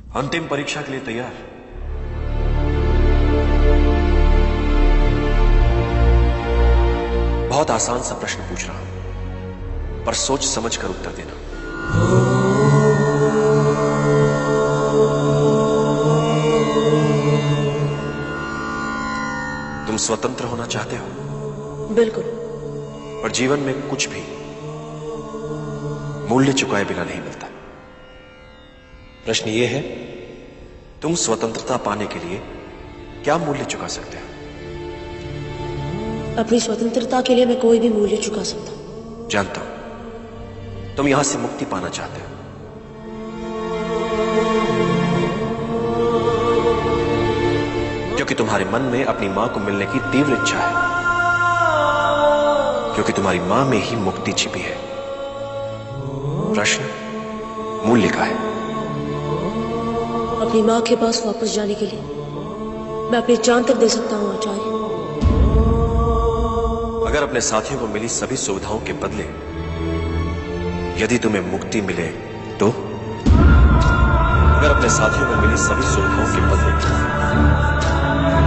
अंतिम परीक्षा के लिए तैयार? बहुत आसान सा प्रश्न पूछ रहा हूं, पर सोच समझ कर उत्तर देना। तुम स्वतंत्र होना चाहते हो? बिल्कुल। पर जीवन में कुछ भी मूल्य चुकाए बिना नहीं मिलता। प्रश्न यह है, तुम स्वतंत्रता पाने के लिए क्या मूल्य चुका सकते हो? अपनी स्वतंत्रता के लिए मैं कोई भी मूल्य चुका सकता हूं। जानता हूं तुम यहां से मुक्ति पाना चाहते हो, क्योंकि तुम्हारे मन में अपनी मां को मिलने की तीव्र इच्छा है, क्योंकि तुम्हारी मां में ही मुक्ति छिपी है। प्रश्न मूल्य का है। अपनी मां के पास वापस जाने के लिए मैं अपनी जान तक दे सकता हूं आचार्य। अगर अपने साथियों को मिली सभी सुविधाओं के बदले यदि तुम्हें मुक्ति मिले तो? अगर अपने साथियों को मिली सभी सुविधाओं के बदले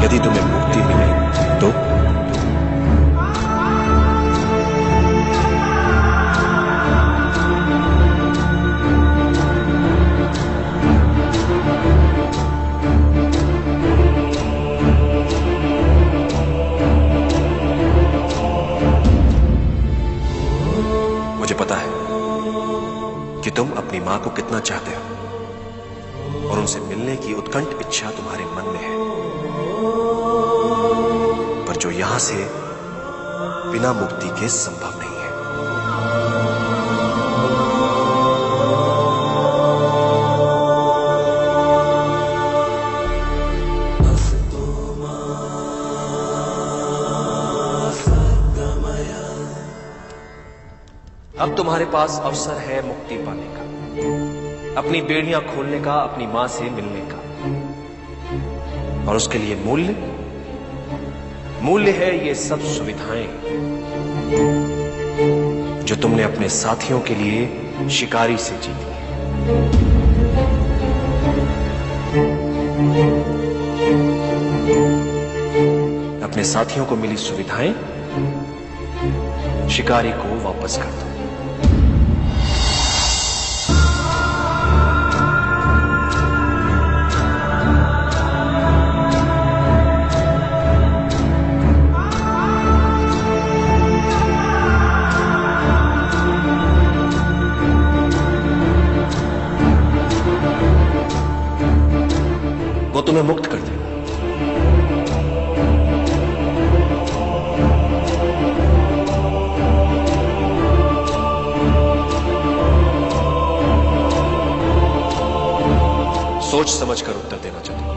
यदि तुम्हें मुक्ति मिले तो? मुझे पता है कि तुम अपनी मां को कितना चाहते हो और उनसे मिलने की उत्कंठ इच्छा तुम्हारे मन में है, पर जो यहां से बिना मुक्ति के संभव नहीं है। अब तुम्हारे पास अवसर है मुक्ति पाने का, अपनी बेड़ियां खोलने का, अपनी मां से मिलने का। और उसके लिए मूल्य है ये सब सुविधाएं जो तुमने अपने साथियों के लिए शिकारी से जीती हैं। अपने साथियों को मिली सुविधाएं शिकारी को वापस कर दो। वो तुम्हें मुक्त कर देगा। सोच समझकर उत्तर देना चाहता हूं।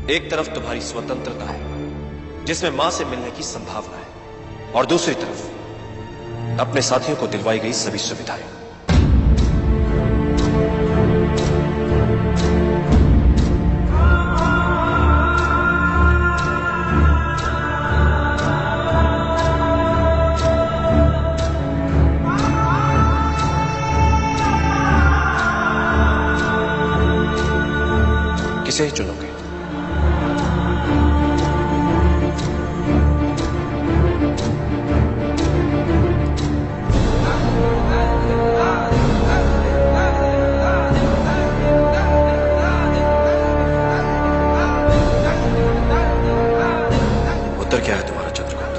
एक तरफ तुम्हारी स्वतंत्रता है जिसमें मां से मिलने की संभावना है, और दूसरी तरफ अपने साथियों को दिलवाई गई सभी सुविधाएं। किसे चुनोगे? उत्तर क्या है तुम्हारा चंद्रकांत?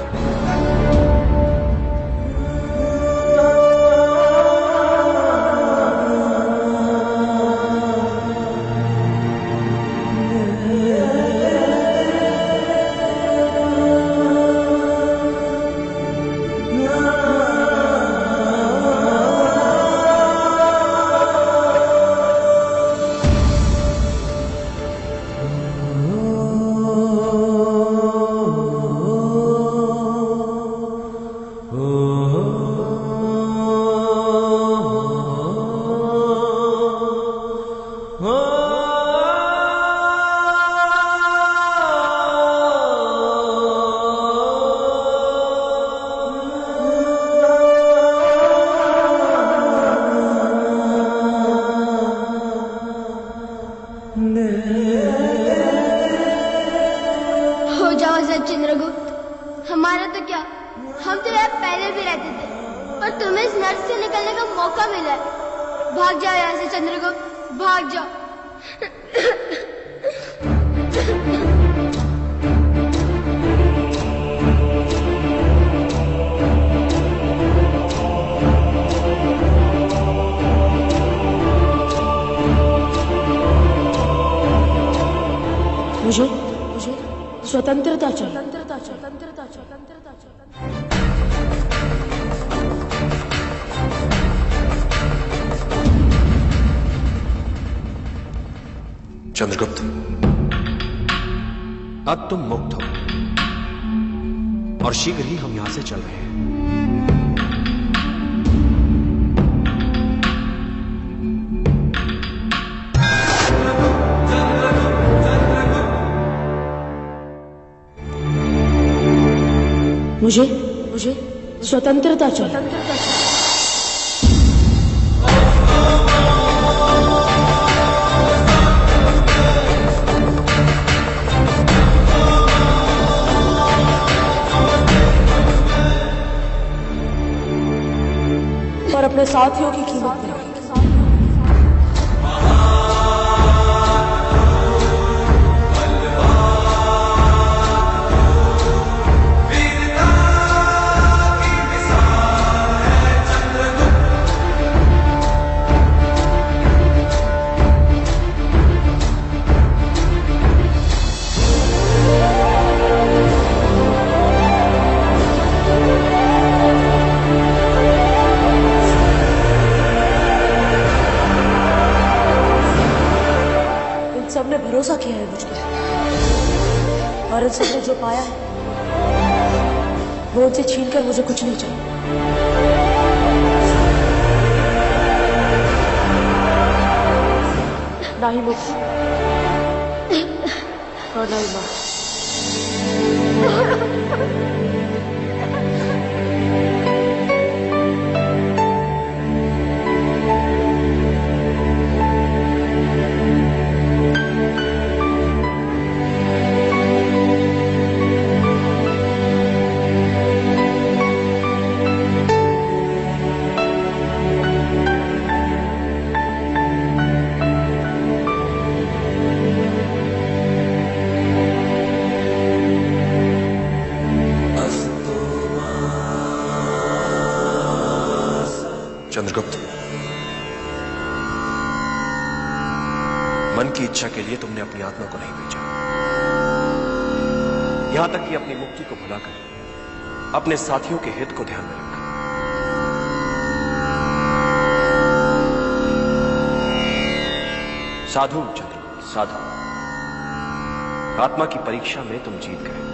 नर्क से निकलने का मौका मिला है। भाग जाओ यहाँ से चंद्रगुप्त, भाग जाओ। मुझे स्वतंत्रता चाहिए, स्वतंत्रता चाहिए, स्वतंत्रता चाहिए, स्वतंत्रता चाहिए। चंद्रगुप्त, अब तुम मुक्त हो और शीघ्र ही हम यहां से चल रहे हैं। मुझे स्वतंत्रता चाहिए, स्वतंत्रता चाहिए। और अपने साथियों की कीमत पर सबने भरोसा किया है मुझ पर, और इन सबने जो पाया है वो उनसे छीनकर मुझे कुछ नहीं चाहिए। ना ही मुक्ति और ना ही मां। चंद्रगुप्त, मन की इच्छा के लिए तुमने अपनी आत्मा को नहीं भेजा, यहां तक कि अपनी मुक्ति को भुलाकर अपने साथियों के हित को ध्यान में रखा। साधु चंद्रगुप्त, साधु। आत्मा की परीक्षा में तुम जीत गए।